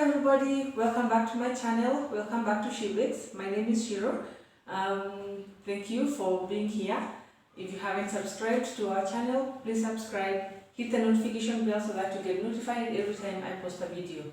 everybody, welcome back to my channel. Welcome back to Shibix. My name is Shiro. Thank you for being here. If you haven't subscribed to our channel, please subscribe, hit the notification bell so that you get notified every time I post a video.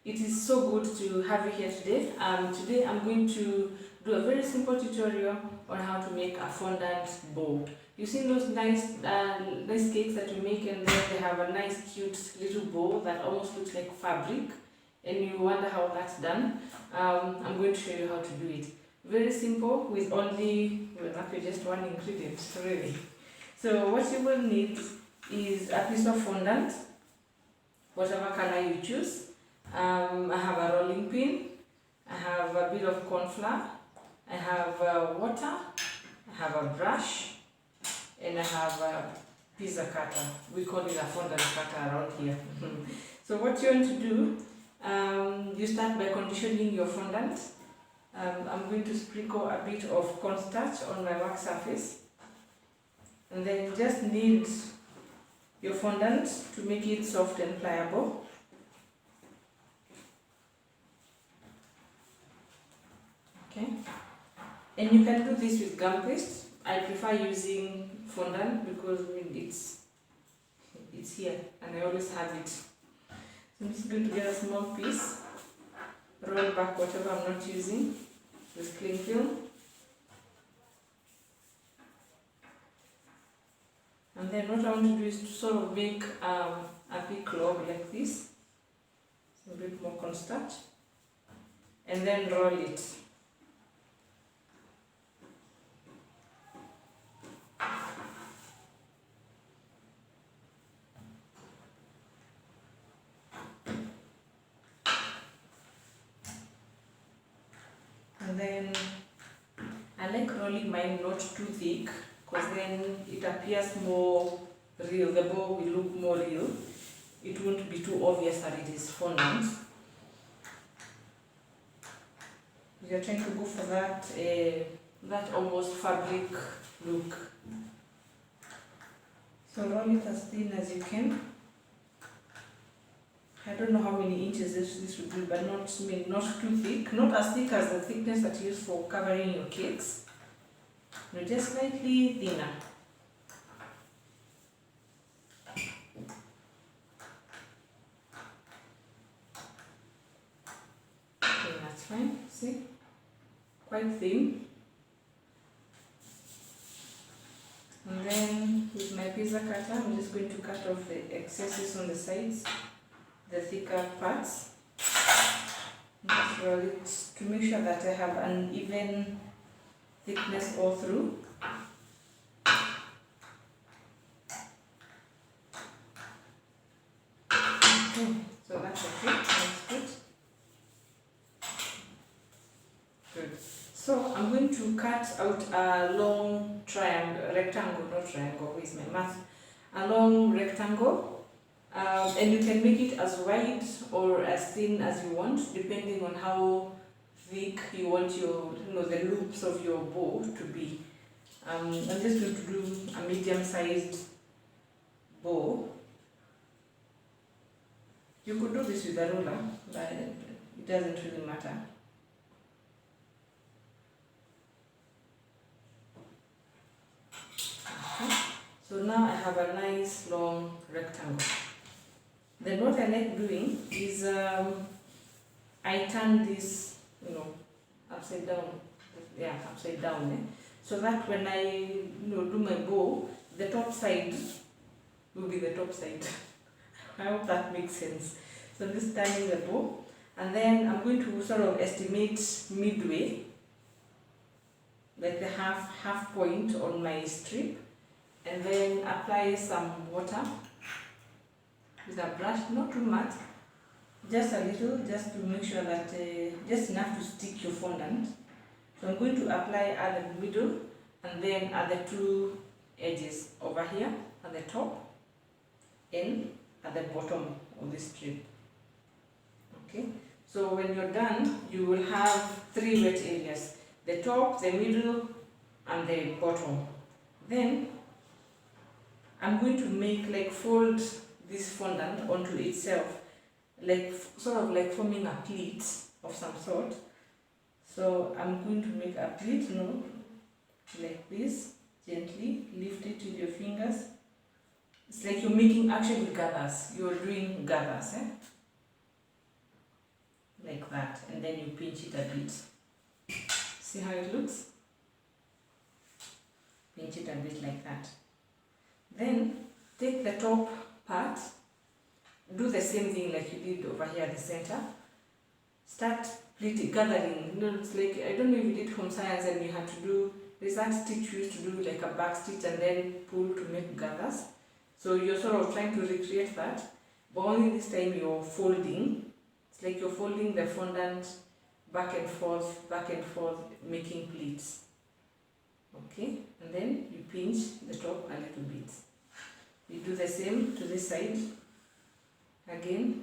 It is so good to have you here today. Today I'm going to do a very simple tutorial on how to make a fondant bow. You've seen those nice cakes that you make, and then they have a nice cute little bow that almost looks like fabric, and you wonder how that's done. I'm going to show you how to do it. Very simple, with only, well, actually just one ingredient really. So what you will need is a piece of fondant, whatever color you choose. I have a rolling pin, I have a bit of corn flour, I have water, I have a brush, and I have a pizza cutter. We call it a fondant cutter around here. So what you want to do, you start by conditioning your fondant. I'm going to sprinkle a bit of cornstarch on my wax surface, and then you just knead your fondant to make it soft and pliable. Okay, and you can do this with gum paste. I prefer using fondant because it's here and I always have it. So I'm just going to get a small piece, roll back whatever I'm not using with cling film, and then what I want to do is to sort of make a big log like this, so a bit more cornstarch, and then roll it. And then I like rolling mine not too thick, because then it appears more real. The bow will look more real. It won't be too obvious that it is fondant. You're trying to go for that almost fabric look. So roll it as thin as you can. I don't know how many inches this would be, but not too thick, not as thick as the thickness that you use for covering your cakes. No, just slightly thinner. Okay, that's fine. See? Quite thin. And then with my pizza cutter, I'm just going to cut off the excesses on the sides, the thicker parts. Just roll it to make sure that I have an even thickness all through. Okay, so that's okay. That's good. Good. So I'm going to cut out a long rectangle, not triangle, where is my math? A long rectangle. And you can make it as wide or as thin as you want, depending on how thick you want the loops of your bow to be. I'm just going to do a medium-sized bow. You could do this with a ruler, but it doesn't really matter. Okay. So now I have a nice long rectangle. Then what I like doing is I turn this, upside down. Yeah, upside down. So that when I do my bow, the top side will be the top side. I hope that makes sense. So I'm just turning the bow, and then I'm going to sort of estimate midway, like the half point on my strip, and then apply some water with a brush, not too much, just a little, just to make sure that just enough to stick your fondant. So I'm going to apply at the middle, and then at the two edges over here, at the top and at the bottom of the strip. Okay, so when you're done, you will have three wet areas: the top, the middle, and the bottom. Then I'm going to fold this fondant onto itself, like sort of like forming a pleat of some sort. So I'm going to make a pleat, like this, gently lift it with your fingers. It's like you're making actually gathers, you're doing gathers, like that, and then you pinch it a bit. See how it looks? Pinch it a bit like that. Then take the top part, do the same thing like you did over here at the center. Start pleating, gathering. It's like, I don't know if you did home science and you had to do, there's that stitch you used to do like a back stitch and then pull to make gathers. So you're sort of trying to recreate that, but only this time you're folding. It's like you're folding the fondant back and forth, making pleats. Okay, and then you pinch the top a little bit. You do the same to this side. Again,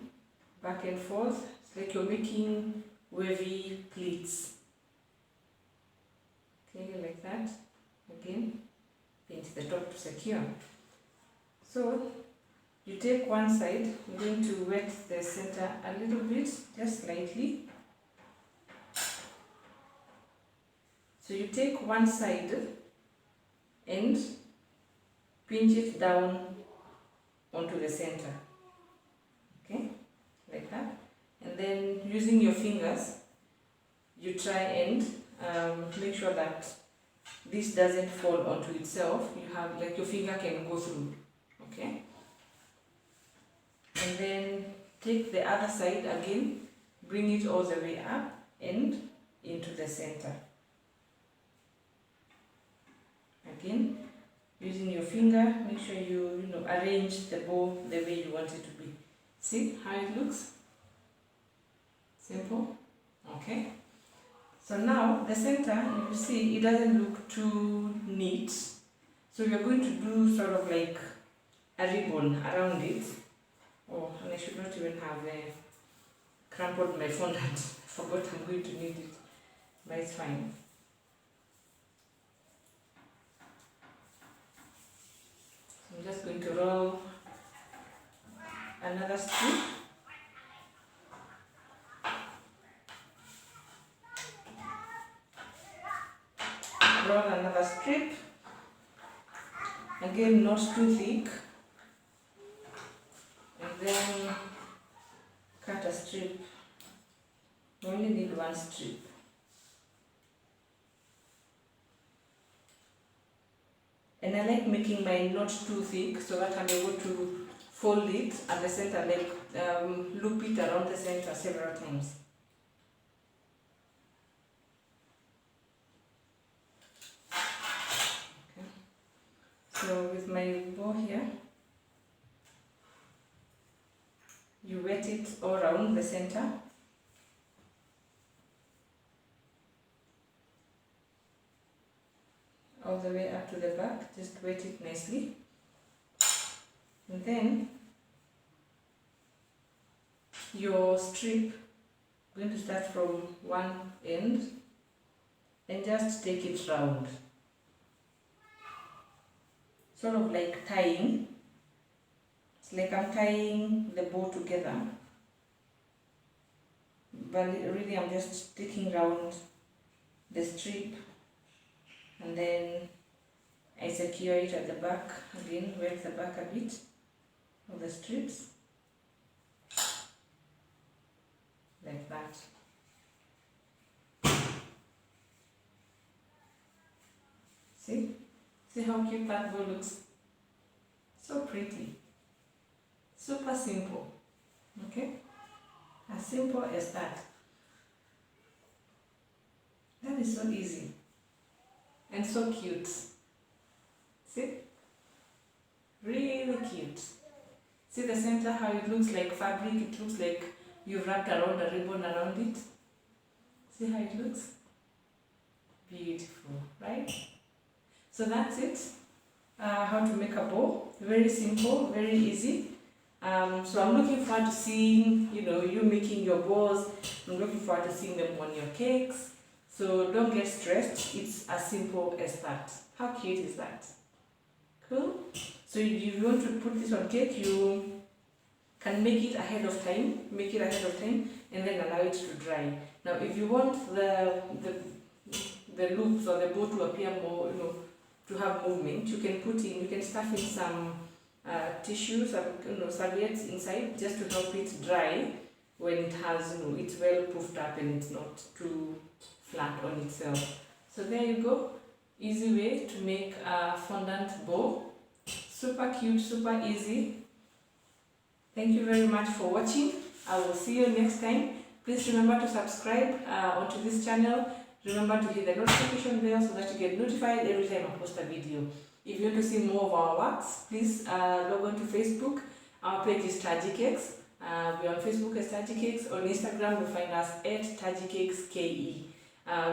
back and forth. It's like you're making wavy pleats. Okay, like that. Again, pinch the top to secure. So, you take one side, you're going to wet the center a little bit, just slightly. So you take one side and pinch it down onto the center. Okay, like that. And then using your fingers, you try and make sure that this doesn't fall onto itself. You have like your finger can go through. Okay. And then take the other side again, bring it all the way up and into the center. Again, using your finger, make sure you arrange the bow the way you want it to be. See how it looks? Simple? Okay. So now the center, you see, it doesn't look too neat. So you're going to do sort of like a ribbon around it. Oh, and I should not even have crumpled my fondant. I forgot I'm going to need it, but it's fine. So I'm just going to roll another strip. Roll another strip. Again, not too thick. And then cut a strip. You only need one strip. And I like making mine not too thick so that I'm able to fold it at the center, like loop it around the center several times. Okay. So with my bow here, you wet it all around the center. All the way up to the back, just wet it nicely. And then your strip, I'm going to start from one end and just take it round. Sort of like tying. It's like I'm tying the bow together. But really I'm just taking round the strip. And then I secure it at the back, again, wet the back a bit of the strips, like that. See? See how cute that bow looks? So pretty. Super simple. Okay? As simple as that. That is so easy. And so cute. See? Really cute. See the center, how it looks like fabric? It looks like you've wrapped around a ribbon around it. See how it looks? Beautiful, right? So that's it. How to make a bow. Very simple, very easy. So I'm looking forward to seeing, you making your bows. I'm looking forward to seeing them on your cakes. So don't get stressed, it's as simple as that. How cute is that? Cool? So if you want to put this on cake, you can make it ahead of time, and then allow it to dry. Now, if you want the loops or the bow to appear more, to have movement, you can stuff in some tissue, some serviettes inside, just to help it dry when it has, it's well puffed up and it's not too flat on itself. So there you go, easy way to make a fondant bow. Super cute, super easy. Thank you very much for watching. I will see you next time. Please remember to subscribe onto this channel. Remember to hit the notification bell so that you get notified every time I post a video. If you want to see more of our works, please log on to Facebook. Our page is Tajicakes. We're on Facebook as Tajicakes. On Instagram, you'll find us at TajicakesKE.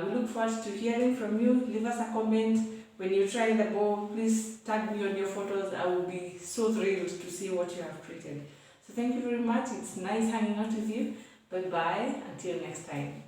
We look forward to hearing from you. Leave us a comment. When you try the bow, please tag me on your photos. I will be so thrilled to see what you have created. So thank you very much. It's nice hanging out with you. Bye-bye. Until next time.